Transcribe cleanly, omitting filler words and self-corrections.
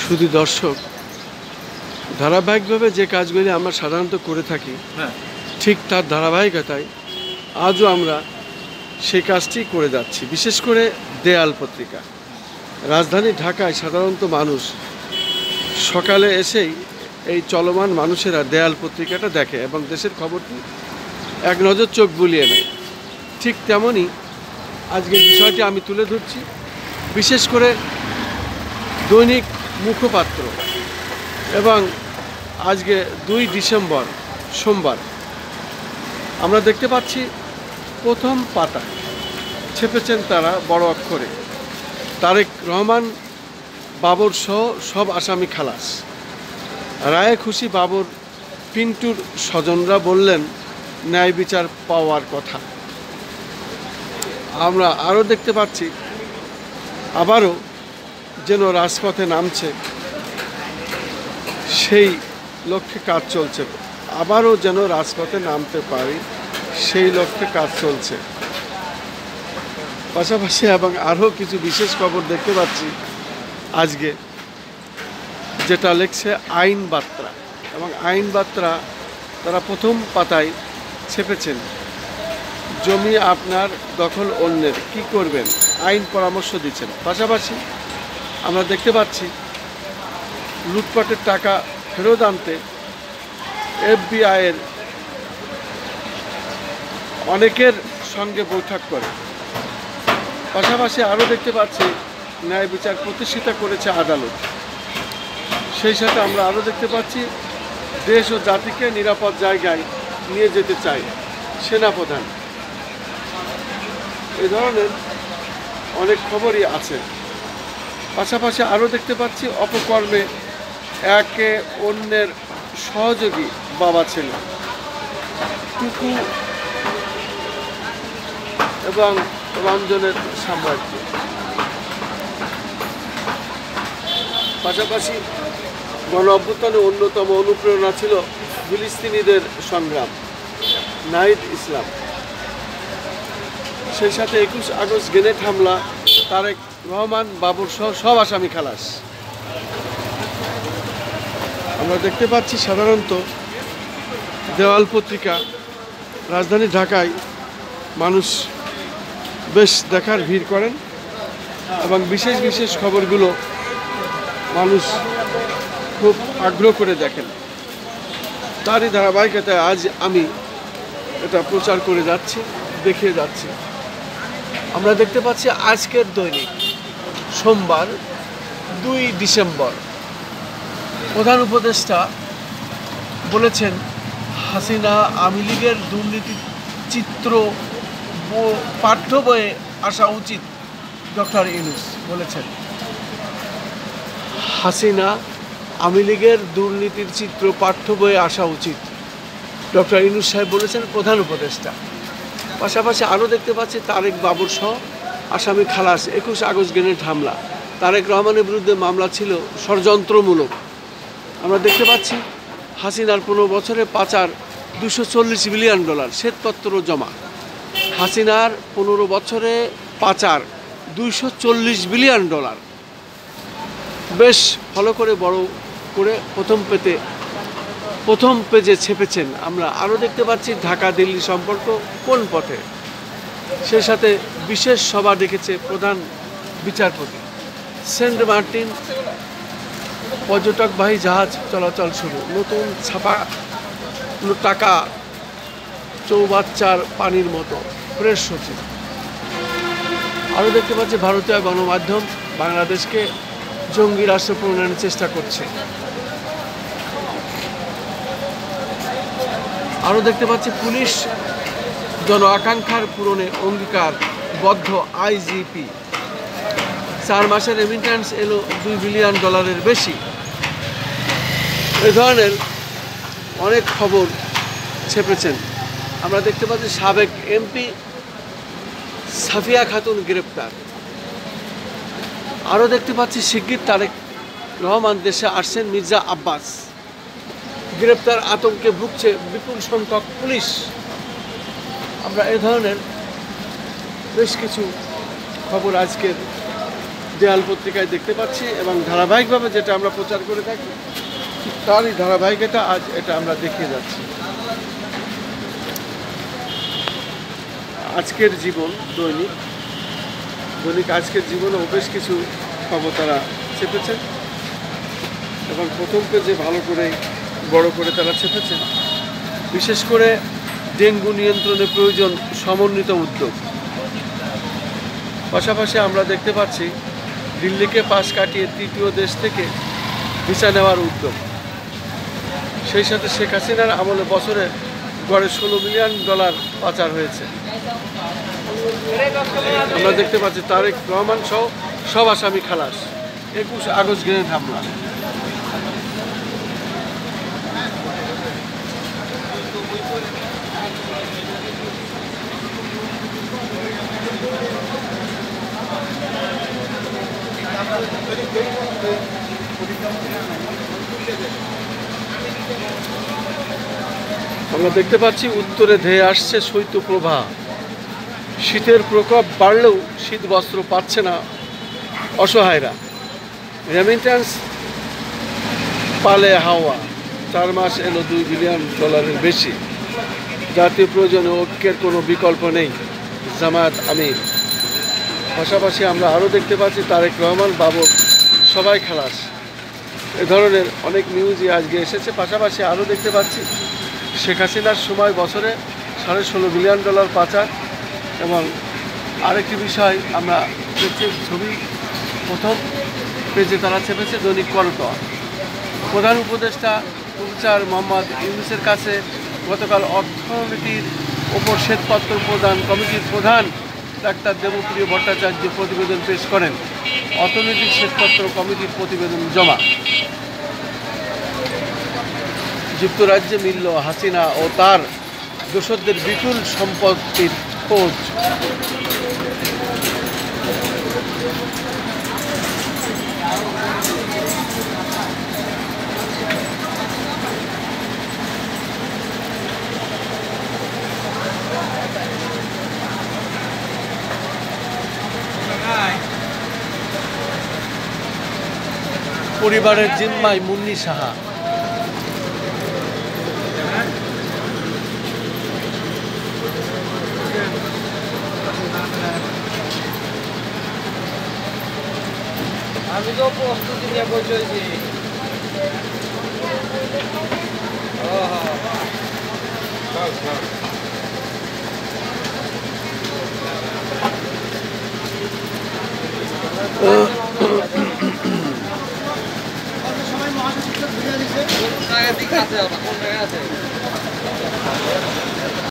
শুধু দর্শক, ধারাবাহিকভাবে যে কাজগুলি আমরা সাধারণত করে থাকি ঠিক তার ধারাবাহিকতায় আজও আমরা সেই কাজটি করে যাচ্ছি। বিশেষ করে দেয়াল পত্রিকা। রাজধানী ঢাকায় সাধারণত মানুষ সকালে এসেই এই চলমান মানুষেরা দেয়াল পত্রিকাটা দেখে এবং দেশের খবরটি এক নজর চোখ বুলিয়ে নেয়। ঠিক তেমনই আজকের বিষয়টি আমি তুলে ধরছি। বিশেষ করে দৈনিক মুখপাত্র এবং আজকে 2 ডিসেম্বর সোমবার আমরা দেখতে পাচ্ছি প্রথম পাতায় ছেপেছেন তারা বড় অক্ষরে তারেক রহমান বাবর সহ সব আসামি খালাস। রায়ে খুশি বাবর পিন্টুর স্বজনরা বললেন ন্যায় বিচার পাওয়ার কথা। আমরা আরও দেখতে পাচ্ছি আবারও যেন রাজপথে নামছে সেই লক্ষ্যে কাজ চলছে। আবারও যেন রাজপথে নামতে পারি সেই লক্ষ্যে কাজ চলছে। পাশাপাশি এবং আরও কিছু বিশেষ খবর দেখতে পাচ্ছি আজকে, যেটা লেখছে আইন বার্তা। এবং আইন বার্তা তারা প্রথম পাতায় ছেপেছেন জমি আপনার দখল অন্যের, কি করবেন, আইন পরামর্শ দিচ্ছেন। পাশাপাশি আমরা দেখতে পাচ্ছি লুটপাটের টাকা ফেরত আনতে FBI-এর অনেকের সঙ্গে বৈঠক করে। পাশাপাশি আরও দেখতে পাচ্ছি ন্যায় বিচার প্রতিষ্ঠিত করেছে আদালত। সেই সাথে আমরা আরও দেখতে পাচ্ছি দেশ ও জাতিকে নিরাপদ জায়গায় নিয়ে যেতে চাই সেনাপ্রধান। এই ধরনের অনেক খবরই আছে। পাশাপাশি আরও দেখতে পাচ্ছি অপকর্মে একে অন্যের সহযোগী বাবা ছেলে টুকু এবং রঞ্জনের সাম্রাজ্য। পাশাপাশি গণ অভ্যুত্থানের অন্যতম অনুপ্রেরণা ছিল ফিলিস্তিনিদের সংগ্রাম, নাহিদ ইসলাম। সেই সাথে 21 আগস্ট গ্রেনেড হামলা, তারেক রহমান বাবর সহ সব আসামি খালাস। আমরা দেখতে পাচ্ছি সাধারণত দেওয়াল পত্রিকা রাজধানী ঢাকায় মানুষ বেশ দেখার ভিড় করেন এবং বিশেষ বিশেষ খবরগুলো মানুষ খুব আগ্রহ করে দেখেন। তারই ধারাবাহিকতায় আজ আমি এটা প্রচার করে যাচ্ছি, দেখিয়ে যাচ্ছি। আমরা দেখতে পাচ্ছি আজকের দৈনিক সোমবার 2 ডিসেম্বর প্রধান উপদেষ্টা বলেছেন হাসিনা আওয়ামী লীগের দুর্নীতির চিত্র পাঠ্য বইয়ে আসা উচিত। ডক্টর ইউনূস বলেছেন হাসিনা আওয়ামী লীগের দুর্নীতির চিত্র পাঠ্য বইয়ে আসা উচিত। ডক্টর ইউনূস সাহেব বলেছেন প্রধান উপদেষ্টা। পাশাপাশি আরও দেখতে পাচ্ছি তারেক বাবর সহ আসামি খালাস। 21 আগস্ট গ্রেনেড হামলা, তারেক রহমানের বিরুদ্ধে মামলা ছিল ষড়যন্ত্রমূলক। আমরা দেখতে পাচ্ছি হাসিনার 15 বছরে পাচার $240 বিলিয়ন, শ্বেতপত্র জমা। হাসিনার 15 বছরে পাচার $240 বিলিয়ন। বেশ ভালো করে বড় করে প্রথম পেজে ছেপেছেন। আমরা আরও দেখতে পাচ্ছি ঢাকা দিল্লি সম্পর্ক কোন পথে, সেই সাথে বিশেষ সভা ডেকেছে প্রধান বিচারপতি। সেন্ট মার্টিন পর্যটকবাহী জাহাজ চলাচল শুরু, নতুন ছাপা টাকা চৌবাচ্চার পানির মতো, প্রেস সচিব। আরও দেখতে পাচ্ছি ভারতীয় গণমাধ্যম বাংলাদেশকে জঙ্গি রাষ্ট্র প্রণয়নের চেষ্টা করছে। আরও দেখতে পাচ্ছি পুলিশ জন আকাঙ্ক্ষার পূরণে অঙ্গীকারবদ্ধ IGP। 4 মাসের রেমিটেন্স এলো $2 বিলিয়ন বেশি। এই ধরনের অনেক খবর ছেপেছেন। আমরা দেখতে পাচ্ছি সাবেক MP সাফিয়া খাতুন গ্রেপ্তার। আরও দেখতে পাচ্ছি শিগগির তারেক রহমান দেশে আসছেন মির্জা আব্বাস। গ্রেপ্তার আতঙ্কে ভুগছে বিপুল সংখ্যক পুলিশ। আমরা এ ধরনের বেশ কিছু খবর আজকের দেয়াল পত্রিকায় দেখতে পাচ্ছি এবং ধারাবাহিকভাবে যেটা আমরা প্রচার করে থাকি তারই ধারাবাহিকতা আজ এটা আমরা দেখিয়ে যাচ্ছি। আজকের জীবন দৈনিক আজকের জীবনেও বেশ কিছু খবর তারা চেপেছেন এবং প্রথম পেজে ভালো করে বড় করে তারা চেপেছেন। বিশেষ করে ডেঙ্গু নিয়ন্ত্রণে প্রয়োজন সমন্বিত উদ্যোগ। পাশাপাশি আমরা দেখতে পাচ্ছি দিল্লিকে পাশ কাটিয়ে তৃতীয় দেশ থেকে ভিসা নেওয়ার উদ্যোগ। সেই সাথে শেখ হাসিনার আমলে বছরে গড়ে $16 মিলিয়ন পাচার হয়েছে। আমরা দেখতে পাচ্ছি তারেক রহমান সহ সব আসামি খালাস। 21 আগস্ট গ্রেনেড হামলা। আমরা দেখতে পাচ্ছি উত্তরে ধেয়ে আসছে শৈত্যপ্রবাহ। শীতের প্রকোপ বাড়লেও শীত বস্ত্র পাচ্ছে না অসহায়রা। রেমিটেন্স পালে হাওয়া। 4 মাস এলো $2 বিলিয়ন বেশি। জাতীয় প্রয়োজনে ঐক্যের কোনো বিকল্প নেই, জামায়াত আমির। পাশাপাশি আমরা আরও দেখতে পাচ্ছি তারেক রহমান বাবর সবাই খালাস। এ ধরনের অনেক নিউজই আজকে এসেছে। পাশাপাশি আরও দেখতে পাচ্ছি শেখ হাসিনার সময় বছরে $16.5 বিলিয়ন পাচার। এবং আরেকটি বিষয় আমরা দেখছি, ছবি প্রথম পেজে তারা চেপেছে দৈনিক করতোয়া। প্রধান উপদেষ্টা প্রফেসর মোহাম্মদ ইউনূসের কাছে গতকাল অর্থনীতির ওপর শ্বেতপত্র প্রদান কমিটির প্রধান ডাক্তার দেবপ্রিয় ভট্টাচার্য প্রতিবেদন পেশ করেন। অর্থনৈতিক শ্বেতপত্র কমিটির প্রতিবেদন জমা। যুক্তরাজ্যে মিলল হাসিনা ও তার দোসরদের বিপুল সম্পত্তির খোঁজ। পরিবারের জিম্মায় মুন্নি সাহা। আমি তো প্রস্তুতি নিয়ে বসেছি। কোন জায়গায় আছে?